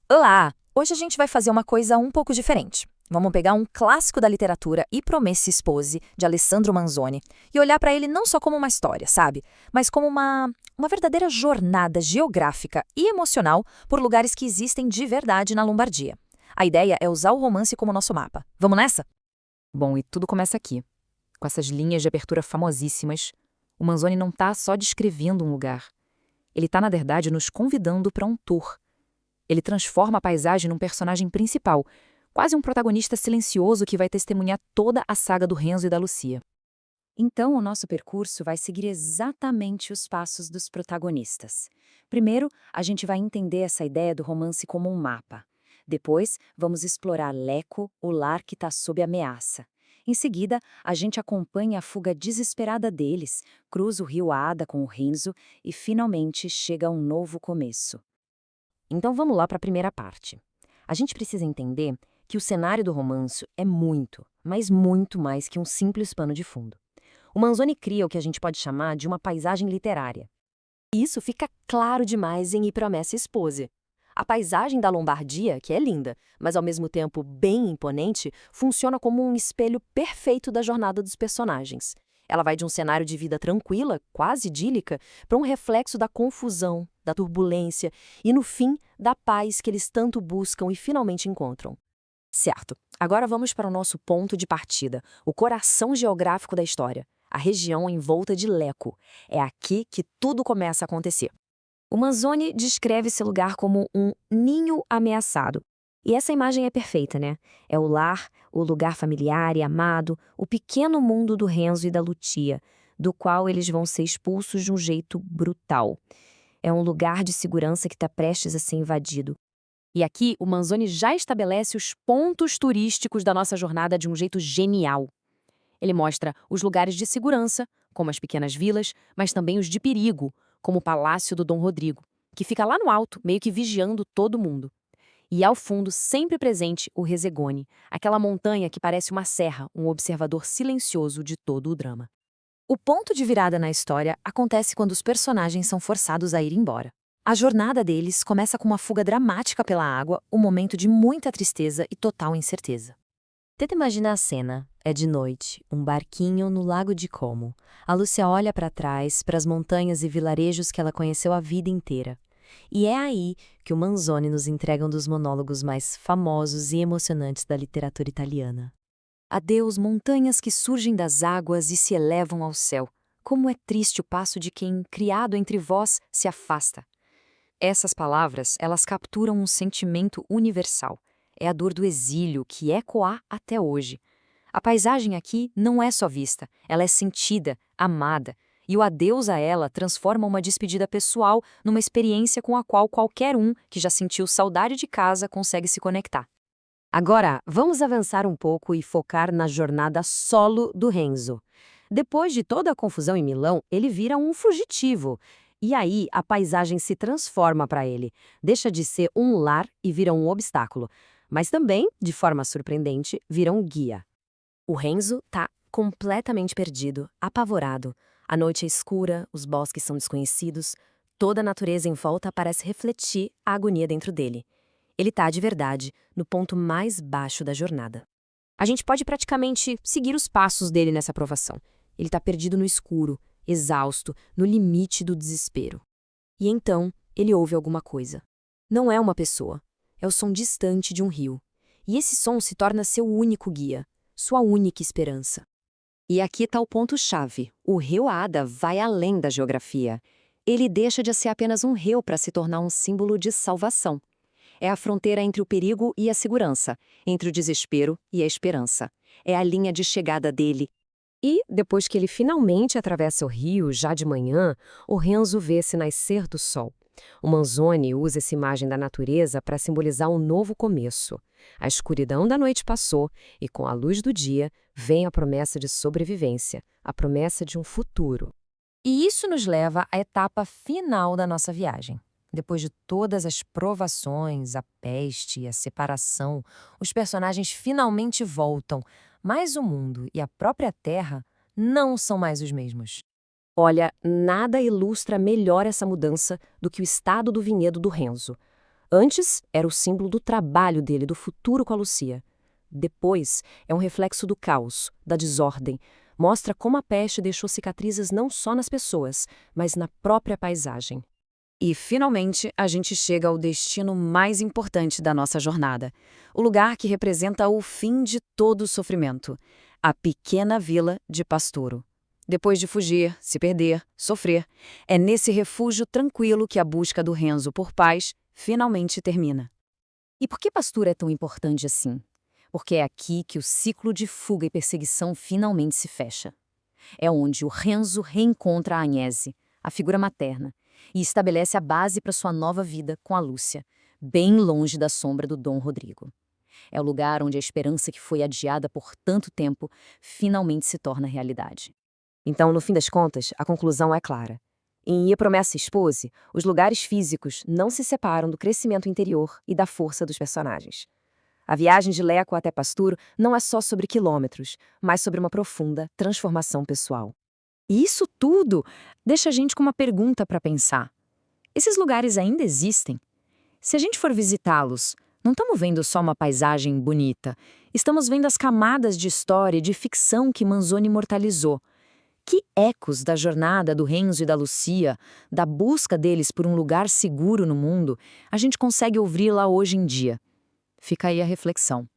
Olá! Hoje a gente vai fazer uma coisa um pouco diferente. Vamos pegar um clássico da literatura, I Promessi Sposi, de Alessandro Manzoni, e olhar para ele não só como uma história, sabe? Mas como uma verdadeira jornada geográfica e emocional por lugares que existem de verdade na Lombardia. A ideia é usar o romance como nosso mapa. Vamos nessa? Bom, e tudo começa aqui, com essas linhas de abertura famosíssimas. O Manzoni não está só descrevendo um lugar. Ele está, na verdade, nos convidando para um tour. Ele transforma a paisagem num personagem principal, quase um protagonista silencioso que vai testemunhar toda a saga do Renzo e da Lucia. Então, o nosso percurso vai seguir exatamente os passos dos protagonistas. Primeiro, a gente vai entender essa ideia do romance como um mapa. Depois, vamos explorar Lecco, o lar que está sob ameaça. Em seguida, a gente acompanha a fuga desesperada deles, cruza o rio Ada com o Renzo e, finalmente, chega a um novo começo. Então vamos lá para a primeira parte. A gente precisa entender que o cenário do romance é muito, mas muito mais que um simples pano de fundo. O Manzoni cria o que a gente pode chamar de uma paisagem literária. E isso fica claro demais em I Promessi Sposi. A paisagem da Lombardia, que é linda, mas ao mesmo tempo bem imponente, funciona como um espelho perfeito da jornada dos personagens. Ela vai de um cenário de vida tranquila, quase idílica, para um reflexo da confusão, da turbulência e, no fim, da paz que eles tanto buscam e finalmente encontram. Certo, agora vamos para o nosso ponto de partida, o coração geográfico da história, a região em volta de Lecco. É aqui que tudo começa a acontecer. O Manzoni descreve esse lugar como um ninho ameaçado. E essa imagem é perfeita, né? É o lar, o lugar familiar e amado, o pequeno mundo do Renzo e da Lucia, do qual eles vão ser expulsos de um jeito brutal. É um lugar de segurança que está prestes a ser invadido. E aqui o Manzoni já estabelece os pontos turísticos da nossa jornada de um jeito genial. Ele mostra os lugares de segurança, como as pequenas vilas, mas também os de perigo, como o Palácio do Dom Rodrigo, que fica lá no alto, meio que vigiando todo mundo. E ao fundo, sempre presente, o Resegone, aquela montanha que parece uma serra, um observador silencioso de todo o drama. O ponto de virada na história acontece quando os personagens são forçados a ir embora. A jornada deles começa com uma fuga dramática pela água, um momento de muita tristeza e total incerteza. Tenta imaginar a cena. É de noite, um barquinho no Lago de Como. A Lúcia olha para trás, para as montanhas e vilarejos que ela conheceu a vida inteira. E é aí que o Manzoni nos entrega um dos monólogos mais famosos e emocionantes da literatura italiana. Adeus, montanhas que surgem das águas e se elevam ao céu. Como é triste o passo de quem, criado entre vós, se afasta. Essas palavras, elas capturam um sentimento universal. É a dor do exílio que ecoa até hoje. A paisagem aqui não é só vista, ela é sentida, amada, e o adeus a ela transforma uma despedida pessoal numa experiência com a qual qualquer um que já sentiu saudade de casa consegue se conectar. Agora, vamos avançar um pouco e focar na jornada solo do Renzo. Depois de toda a confusão em Milão, ele vira um fugitivo. E aí a paisagem se transforma para ele. Deixa de ser um lar e vira um obstáculo. Mas também, de forma surpreendente, vira um guia. O Renzo tá completamente perdido, apavorado. A noite é escura, os bosques são desconhecidos, toda a natureza em volta parece refletir a agonia dentro dele. Ele tá, de verdade, no ponto mais baixo da jornada. A gente pode praticamente seguir os passos dele nessa provação. Ele tá perdido no escuro, exausto, no limite do desespero. E então, ele ouve alguma coisa. Não é uma pessoa, é o som distante de um rio. E esse som se torna seu único guia, sua única esperança. E aqui está o ponto-chave. O rio Ada vai além da geografia. Ele deixa de ser apenas um rio para se tornar um símbolo de salvação. É a fronteira entre o perigo e a segurança, entre o desespero e a esperança. É a linha de chegada dele. E, depois que ele finalmente atravessa o rio, já de manhã, o Renzo vê-se nascer do sol. O Manzoni usa essa imagem da natureza para simbolizar um novo começo. A escuridão da noite passou e, com a luz do dia, vem a promessa de sobrevivência, a promessa de um futuro. E isso nos leva à etapa final da nossa viagem. Depois de todas as provações, a peste e a separação, os personagens finalmente voltam, mas o mundo e a própria terra não são mais os mesmos. Olha, nada ilustra melhor essa mudança do que o estado do vinhedo do Renzo. Antes, era o símbolo do trabalho dele, do futuro com a Lucia. Depois, é um reflexo do caos, da desordem. Mostra como a peste deixou cicatrizes não só nas pessoas, mas na própria paisagem. E, finalmente, a gente chega ao destino mais importante da nossa jornada. O lugar que representa o fim de todo o sofrimento. A pequena vila de Pasturo. Depois de fugir, se perder, sofrer, é nesse refúgio tranquilo que a busca do Renzo por paz finalmente termina. E por que Pasturo é tão importante assim? Porque é aqui que o ciclo de fuga e perseguição finalmente se fecha. É onde o Renzo reencontra a Agnese, a figura materna, e estabelece a base para sua nova vida com a Lúcia, bem longe da sombra do Dom Rodrigo. É o lugar onde a esperança que foi adiada por tanto tempo finalmente se torna realidade. Então, no fim das contas, a conclusão é clara. Em Ia Promessa Expose, os lugares físicos não se separam do crescimento interior e da força dos personagens. A viagem de Leco até Pasturo não é só sobre quilômetros, mas sobre uma profunda transformação pessoal. E isso tudo deixa a gente com uma pergunta para pensar. Esses lugares ainda existem? Se a gente for visitá-los, não estamos vendo só uma paisagem bonita, estamos vendo as camadas de história e de ficção que Manzoni imortalizou. Que ecos da jornada do Renzo e da Lucia, da busca deles por um lugar seguro no mundo, a gente consegue ouvir lá hoje em dia? Fica aí a reflexão.